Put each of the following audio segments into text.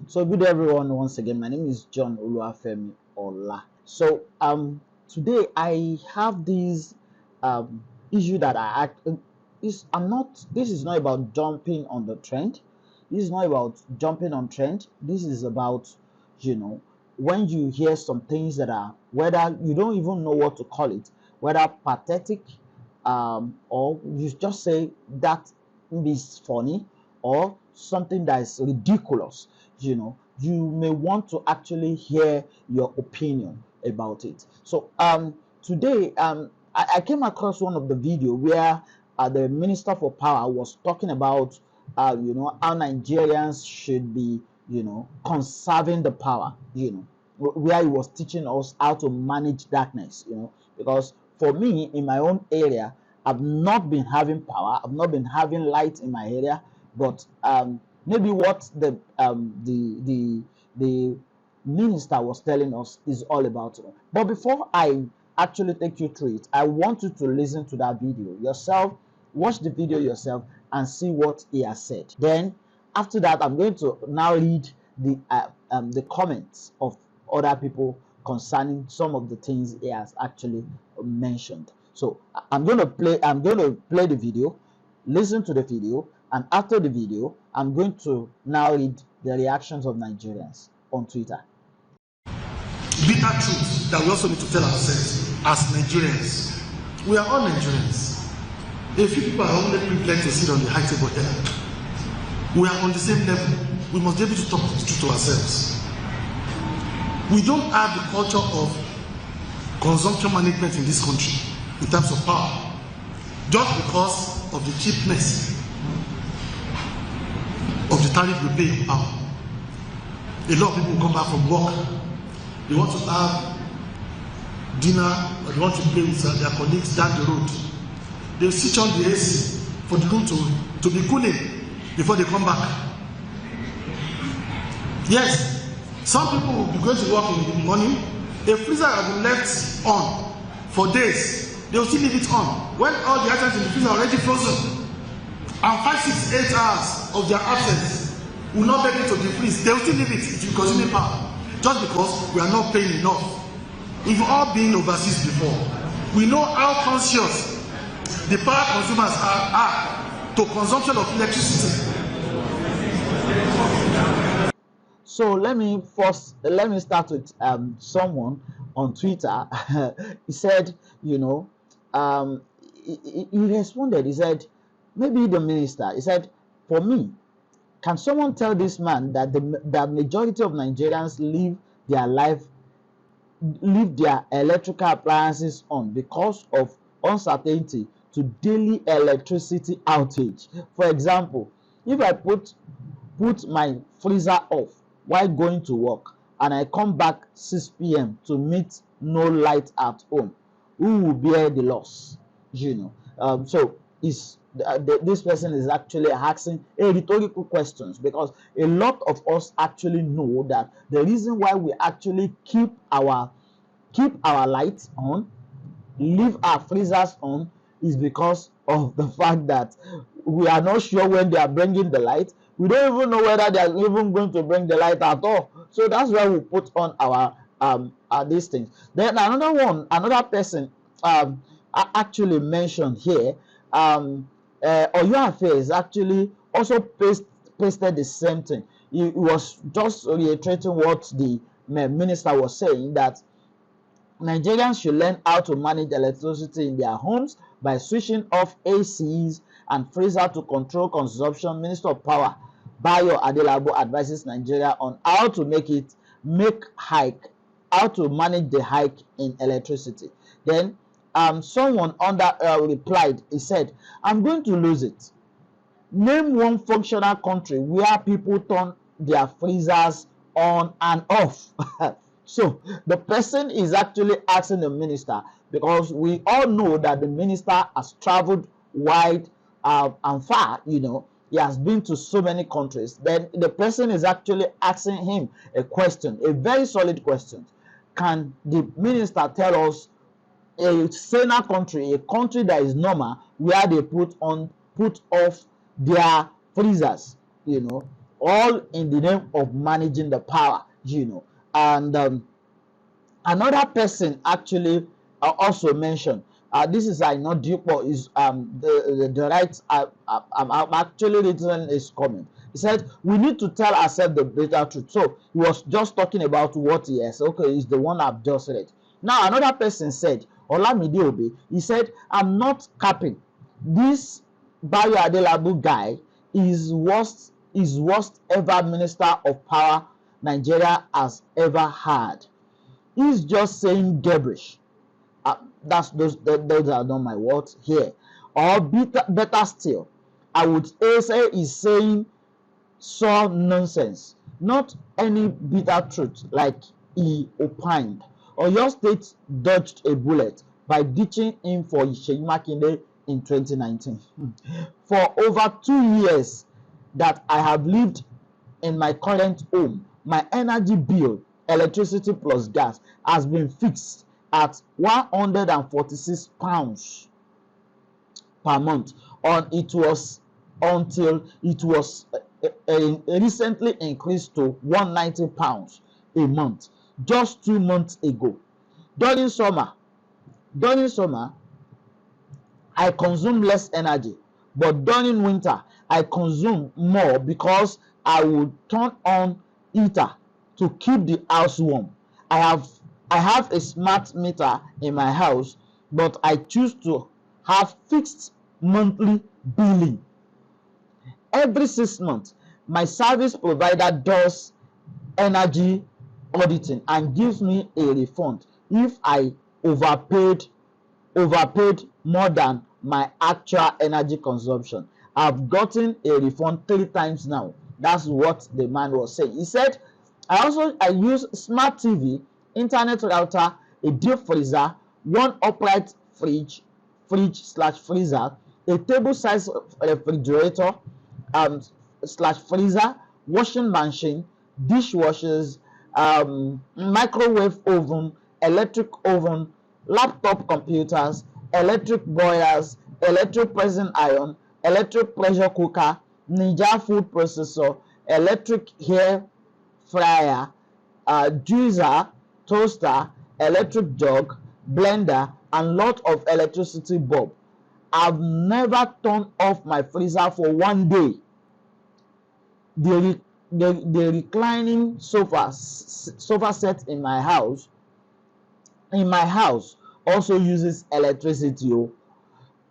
So good everyone, once again. My name is John Oluwafemi Ola. So today I have this issue that this is not about jumping on the trend. This is not about jumping on trend. This is about, when you hear some things that are, whether you don't even know what to call it, whether pathetic, or you just say that is funny, or something that is ridiculous. You may want to actually hear your opinion about it. So today I came across one of the video where the Minister for Power was talking about how Nigerians should be conserving the power, where he was teaching us how to manage darkness, because for me, in my own area, I've not been having power, I've not been having light in my area, but maybe what the minister was telling us is all about it. But before I actually take you through it, I want you to listen to that video yourself, watch the video yourself, and see what he has said. Then after that, I'm going to now read the comments of other people concerning some of the things he has actually mentioned. So I'm going to play the video, listen to the video, and after the video, I'm going to now read the reactions of Nigerians on Twitter. Bitter truth that we also need to tell ourselves as Nigerians. We are all Nigerians. A few people are only privileged to sit on the high table here. We are on the same level. We must be able to talk the truth to ourselves. We don't have the culture of consumption management in this country in terms of power, just because of the cheapness of the tariff we pay in power. A lot of people will come back from work. They want to have dinner, or they want to play with their colleagues down the road. They switch on the AC for the room to be cooling before they come back. Yes, some people will be going to work in the morning. A freezer has been left on for days. They will still leave it on when all the items in the freezer are already frozen. And 5, 6, 8 hours of their absence will not be able to defreeze. They will still leave it. It will consume power. Just because we are not paying enough. We've all been overseas before. We know how conscious the power consumers are to consumption of electricity. So let me start with someone on Twitter. He said, he responded. He said, maybe the minister. He said, for me, can someone tell this man that the majority of Nigerians live their electrical appliances on because of uncertainty to daily electricity outage? For example, if I put my freezer off while going to work and I come back 6 p.m. to meet no light at home, who will bear the loss? So this person is actually asking a rhetorical questions, because a lot of us actually know that the reason why we actually keep our lights on, leave our freezers on, is because of the fact that we are not sure when they are bringing the light. We don't even know whether they are even going to bring the light at all. So that's why we put on our these things. Then another person actually mentioned here, Oyo Affairs actually also pasted the same thing. He was just reiterating what the minister was saying, that Nigerians should learn how to manage electricity in their homes by switching off ACs and freezer to control consumption. Minister of Power Bayo Adelabu advises Nigeria on how to how to manage the hike in electricity. Then someone replied. He said, I'm going to lose it. Name one functional country where people turn their freezers on and off. So the person is actually asking the minister, because we all know that the minister has traveled wide and far. He has been to so many countries. Then the person is actually asking him a question, a very solid question. Can the minister tell us a saner country, a country that is normal, where they put off their freezers? all in the name of managing the power, And another person actually also mentioned, this is I not Dupo is the right I'm actually reading his comment. He said we need to tell ourselves the bitter truth. So he was just talking about what he has. Okay, is the one I've just read. Now another person said, Olamide Obe, he said, I'm not capping. This Bayo Adelabu guy is worst ever minister of power Nigeria has ever had. He's just saying gibberish. Those are not my words here. Or better still, I would say he's saying so nonsense, not any bitter truth like he opined. Oyo State dodged a bullet by ditching him for Seyi Makinde in 2019. For over 2 years that I have lived in my current home, my energy bill, electricity plus gas, has been fixed at £146 per month. Until it was recently increased to £190 a month just 2 months ago. During summer, I consume less energy, but during winter I consume more because I would turn on heater to keep the house warm. I have a smart meter in my house, but I choose to have fixed monthly billing. Every 6 months, my service provider does energy auditing and gives me a refund if I overpaid more than my actual energy consumption. I've gotten a refund 3 times now. That's what the man was saying. He said, I use smart TV, internet router, a deep freezer, one upright fridge slash freezer, a table size refrigerator slash freezer, washing machine, dishwashers, microwave oven, electric oven, laptop computers, electric boilers, electric pressing iron, electric pressure cooker, Ninja food processor, electric hair fryer, juicer, toaster, electric jug, blender, and lot of electricity bulb. I've never turned off my freezer for one day. The reclining sofa set in my house also uses electricity.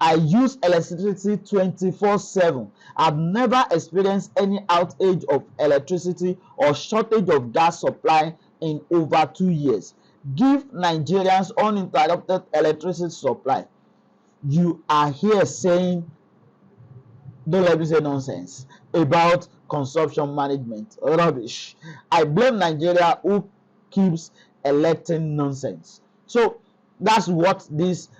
I use electricity 24/7. I've never experienced any outage of electricity or shortage of gas supply in over 2 years. Give Nigerians uninterrupted electricity supply. You are here saying, don't let me say nonsense about consumption management. Rubbish. I blame Nigeria who keeps electing nonsense. So that's what this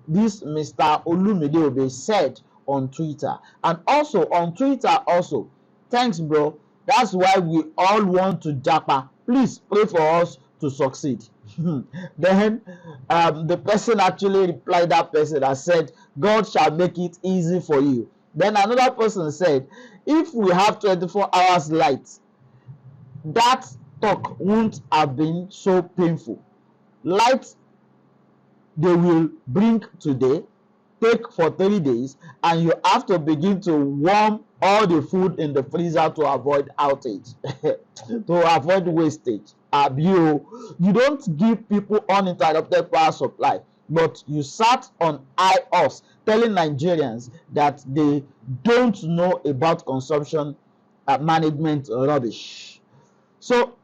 Mr. Olumide Obe said on Twitter. And also on Twitter also, thanks bro. That's why we all want to japa. Please pray for us to succeed. Then the person actually replied, that person that said, God shall make it easy for you. Then another person said, if we have 24 hours light, that talk won't have been so painful. Light they will bring today, take for 3 days, and you have to begin to warm all the food in the freezer to avoid outage, to avoid wastage. You don't give people uninterrupted power supply, but you sat on IOS telling Nigerians that they don't know about consumption management rubbish. So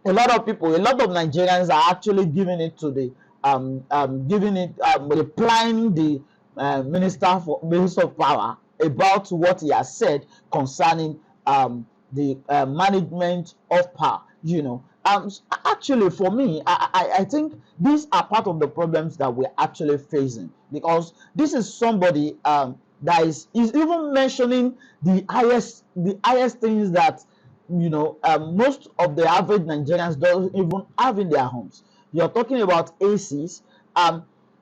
a lot of Nigerians are actually giving it to the replying the minister of power about what he has said concerning the management of power. Actually, for me, I think these are part of the problems that we're actually facing, because this is somebody that is even mentioning the highest things that most of the average Nigerians don't even have in their homes. You're talking about ACs.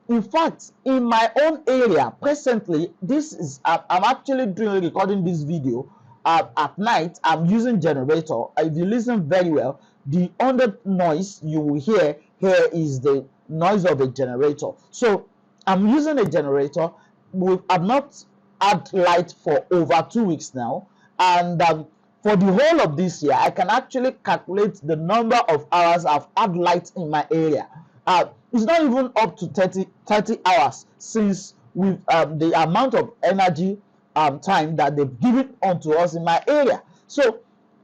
In fact, in my own area presently, this is I'm actually recording this video at night I'm using generator. If you listen very well, the under noise you will hear here is the noise of a generator. So I'm using a generator. I've not had light for over 2 weeks now, and for the whole of this year I can actually calculate the number of hours I've had light in my area. It's not even up to 30 hours since with the amount of energy time that they've given onto us in my area. So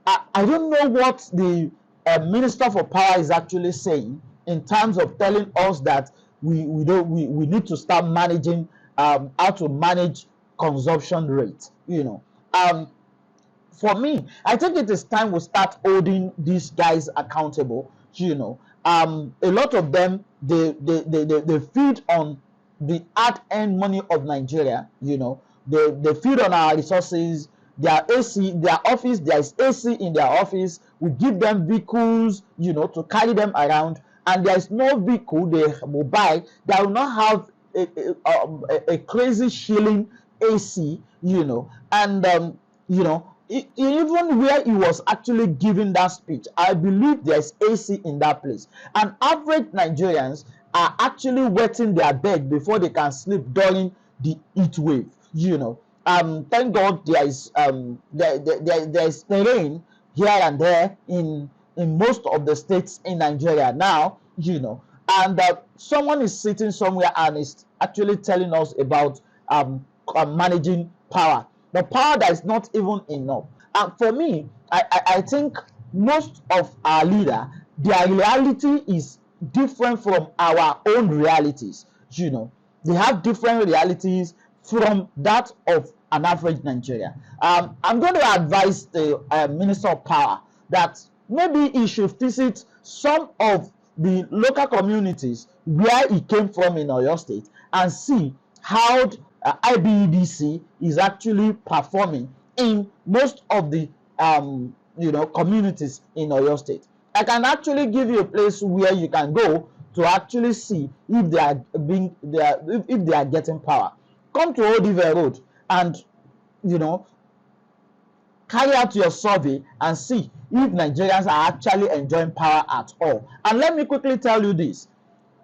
I don't know what the Minister for Power is actually saying in terms of telling us that we need to start managing how to manage consumption rate. For me, I think it is time we start holding these guys accountable. A lot of them they feed on the hard-earned money of Nigeria. They feed on our resources. Their AC, their office, there is AC in their office. We give them vehicles, to carry them around, and there is no vehicle they will buy that will not have a crazy shilling AC, and even where he was actually giving that speech, I believe there's AC in that place. And average Nigerians are actually wetting their bed before they can sleep during the heat wave. Thank God there's rain here and there in most of the states in Nigeria now. And someone is sitting somewhere and is actually telling us about managing power. The power that is not even enough. And for me, I think most of our leader, their reality is different from our own realities. They have different realities from that of an average Nigerian. I'm going to advise the Minister of Power that maybe he should visit some of the local communities where he came from in Oyo State and see how IBEDC is actually performing in most of the communities in Oyo State. I can actually give you a place where you can go to actually see if if they are getting power. Come to Odive Road and carry out your survey and see if Nigerians are actually enjoying power at all. And let me quickly tell you this: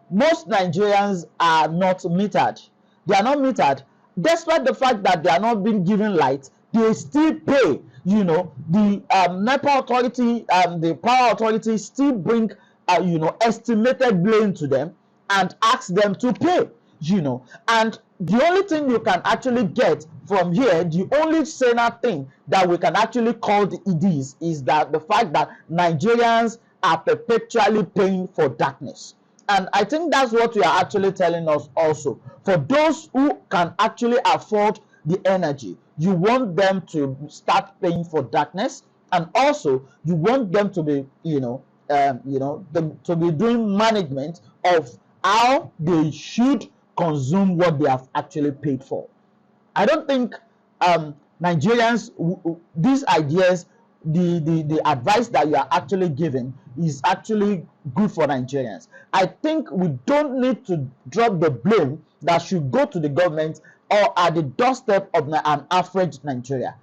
most Nigerians are not metered. They are not metered, despite the fact that they are not being given light. They still pay. The NEPA authority, the power authority still bring estimated blame to them and ask them to pay. And the only thing you can actually get from here, the only saner thing that we can actually call this is that the fact that Nigerians are perpetually paying for darkness. And I think that's what you are actually telling us also. For those who can actually afford the energy, you want them to start paying for darkness, and also you want them to be, to be doing management of how they should consume what they have actually paid for. I don't think Nigerians, these ideas, the advice that you are actually giving is actually good for Nigerians. I think we don't need to drop the blame that should go to the government or at the doorstep of an average Nigeria.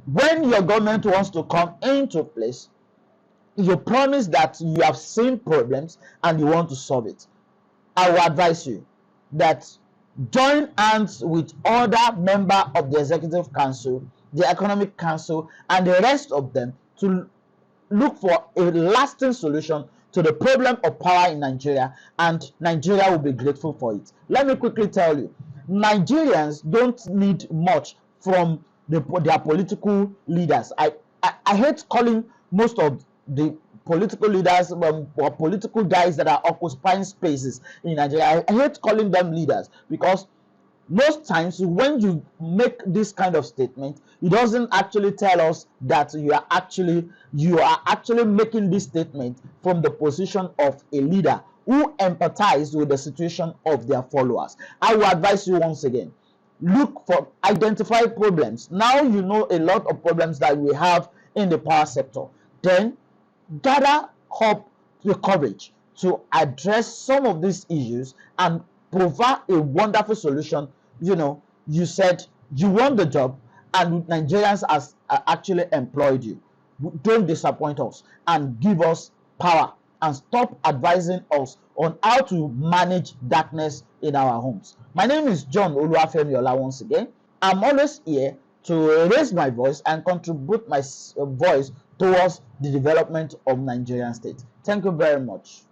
When your government wants to come into place, you promise that you have seen problems and you want to solve it. I will advise you that join hands with other members of the Executive Council, the Economic Council, and the rest of them to look for a lasting solution to the problem of power in Nigeria, and Nigeria will be grateful for it. Let me quickly tell you, Nigerians don't need much from their political leaders. I hate calling most of the political leaders or political guys that are occupying spaces in Nigeria. I hate calling them leaders, because most times when you make this kind of statement, it doesn't actually tell us that you are actually making this statement from the position of a leader who empathize with the situation of their followers. I will advise you once again, identify problems. Now you know a lot of problems that we have in the power sector. Then gather up the courage to address some of these issues and provide a wonderful solution. You said you want the job, and Nigerians has actually employed you. Don't disappoint us and give us power, and stop advising us on how to manage darkness in our homes. My name is John Oluwafemiola once again. I'm always here to raise my voice and contribute my voice towards the development of Nigerian state. Thank you very much.